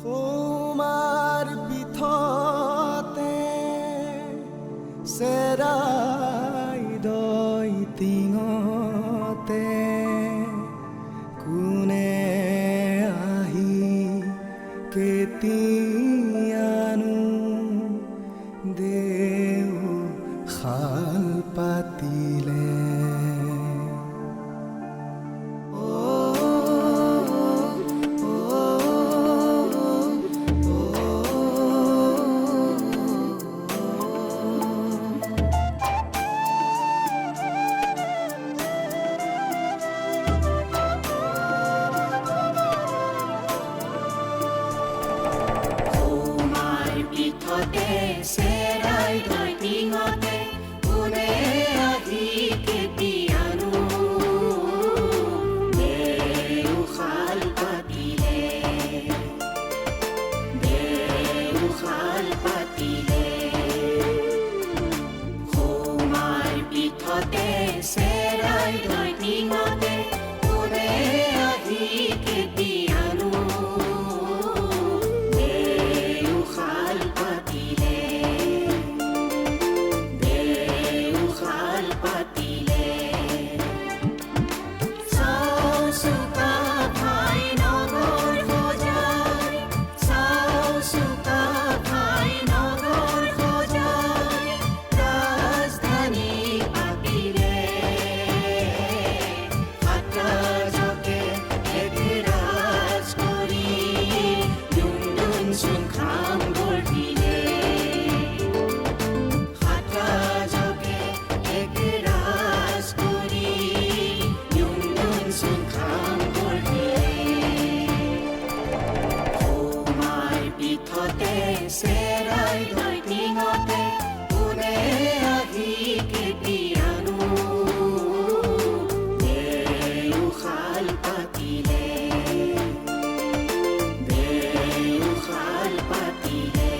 সোমাৰ পিঠতে চেৰাই দৈ টিঙতে কোনে আহি কেতিয়ানো দেও শাল পাতিলে। চেৰাই দৈ টিঙতে কোনে আহি কেতিয়ানো দেও শাল পাতিলে, দেও শাল পাতিলে। সোমাৰ পিঠতে চেৰাই দৈ টিঙতে কোনে আহি কেতিয়ানো চেৰাই দৈ টিঙতে কোনে আহি কেতিয়ানো দেও শাল পাতিলে, দেও শাল পাতিলে।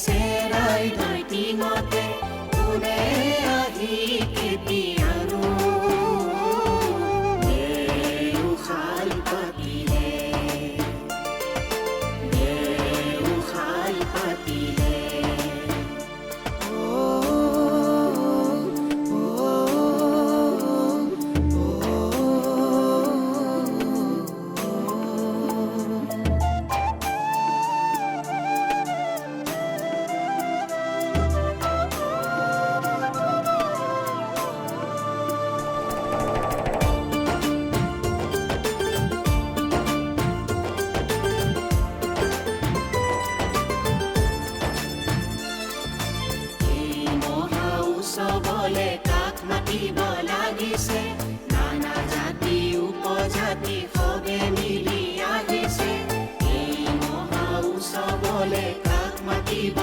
চেৰাই দৈ টিঙতে কোনে আহি কেতিয়ানো দেও শাল পাতিলে, দেও শাল পাতিলে। চবলে কাক মাতিব লাগিছে, নানা জাতি উপজাতি সবে মিলি আহিছে। এই মহা উৎসৱলে কাক মাতিব